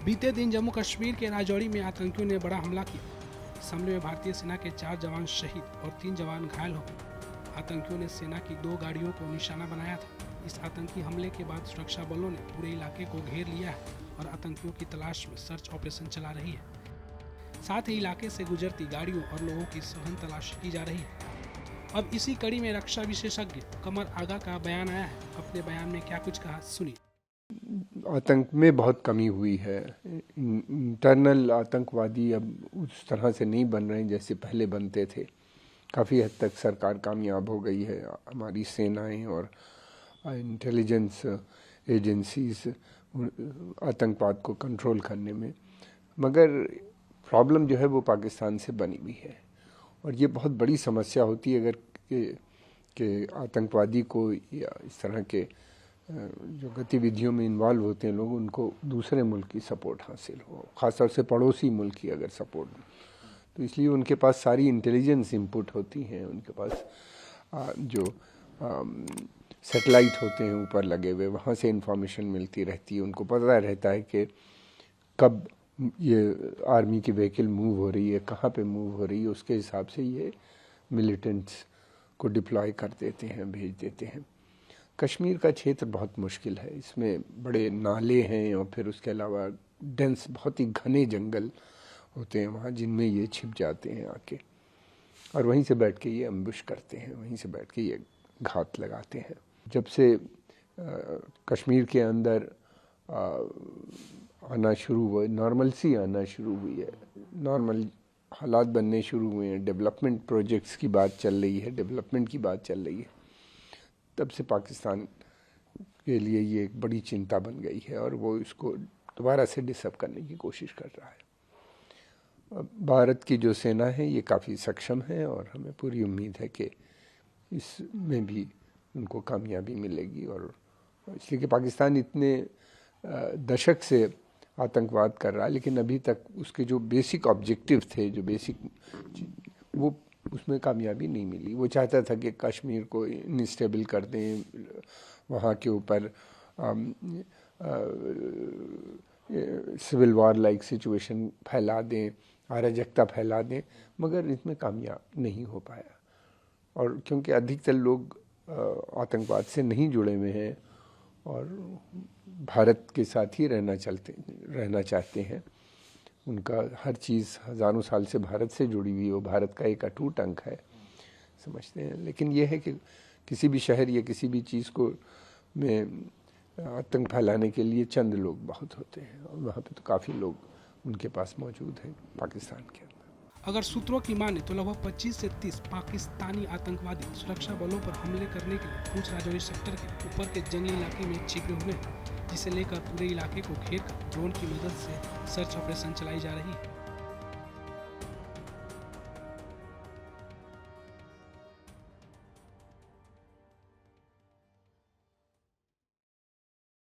बीते दिन जम्मू कश्मीर के राजौरी में आतंकियों ने बड़ा हमला किया। इस हमले में भारतीय सेना के 4 जवान शहीद और 3 जवान घायल हो गए। आतंकियों ने सेना की 2 गाड़ियों को निशाना बनाया था। इस आतंकी हमले के बाद सुरक्षा बलों ने पूरे इलाके को घेर लिया है और आतंकियों की तलाश में सर्च ऑपरेशन चला रही है। साथ ही इलाके से गुजरती गाड़ियों और लोगों की सघन तलाशी की जा रही है। अब इसी कड़ी में रक्षा विशेषज्ञ कमर आगा का बयान आया है। अपने बयान में क्या कुछ कहा, सुनिए। आतंक में बहुत कमी हुई है। इंटरनल आतंकवादी अब उस तरह से नहीं बन रहे हैं जैसे पहले बनते थे। काफ़ी हद तक सरकार कामयाब हो गई है, हमारी सेनाएं और इंटेलिजेंस एजेंसीज आतंकवाद को कंट्रोल करने में। मगर प्रॉब्लम जो है वो पाकिस्तान से बनी हुई है और ये बहुत बड़ी समस्या होती है अगर कि आतंकवादी को या इस तरह के जो गतिविधियों में इन्वॉल्व होते हैं लोग, उनको दूसरे मुल्क की सपोर्ट हासिल हो, ख़ासतौर से पड़ोसी मुल्क की अगर सपोर्ट। तो इसलिए उनके पास सारी इंटेलिजेंस इनपुट होती हैं, उनके पास जो सैटेलाइट होते हैं ऊपर लगे हुए, वहाँ से इंफॉर्मेशन मिलती रहती है। उनको पता रहता है कि कब ये आर्मी की व्हीकल मूव हो रही है, कहाँ पे मूव हो रही है, उसके हिसाब से ये मिलिटेंट्स को डिप्लॉय कर देते हैं, भेज देते हैं। कश्मीर का क्षेत्र बहुत मुश्किल है, इसमें बड़े नाले हैं और फिर उसके अलावा डेंस बहुत ही घने जंगल होते हैं वहाँ, जिनमें ये छिप जाते हैं आके और वहीं से बैठ के ये अम्बुश करते हैं, वहीं से बैठ के ये घात लगाते हैं। जब से कश्मीर के अंदर आना शुरू हुआ, नॉर्मलसी आना शुरू हुई है, नॉर्मल हालात बनने शुरू हुए हैं, डेवलपमेंट प्रोजेक्ट्स की बात चल रही है, डेवलपमेंट की बात चल रही है, तब से पाकिस्तान के लिए ये एक बड़ी चिंता बन गई है और वो इसको दोबारा से डिसअप करने की कोशिश कर रहा है। भारत की जो सेना है ये काफ़ी सक्षम है और हमें पूरी उम्मीद है कि इसमें भी उनको कामयाबी मिलेगी। और इसलिए कि पाकिस्तान इतने दशक से आतंकवाद कर रहा है, लेकिन अभी तक उसके जो बेसिक ऑब्जेक्टिव थे, जो बेसिक वो उसमें कामयाबी नहीं मिली। वो चाहता था कि कश्मीर को इनस्टेबल कर दें, वहाँ के ऊपर सिविल वॉर लाइक सिचुएशन फैला दें, अराजकता फैला दें, मगर इसमें कामयाब नहीं हो पाया। और क्योंकि अधिकतर लोग आतंकवाद से नहीं जुड़े हुए हैं और भारत के साथ ही रहना चाहते हैं, उनका हर चीज़ हज़ारों साल से भारत से जुड़ी हुई, वो भारत का एक अटूट अंग है, समझते हैं। लेकिन यह है कि किसी भी शहर या किसी भी चीज़ को में आतंक फैलाने के लिए चंद लोग बहुत होते हैं और वहाँ पे तो काफ़ी लोग उनके पास मौजूद हैं पाकिस्तान के अंदर। अगर सूत्रों की माने तो लगभग 25 से 30 पाकिस्तानी आतंकवादी सुरक्षा बलों पर हमले करने के लिए पूंछ राजौरी सेक्टर के ऊपर के जंगली इलाके में छिपे हुए हैं, जिसे लेकर पूरे इलाके को घेर कर ड्रोन की मदद से सर्च ऑपरेशन चलाई जा रही है।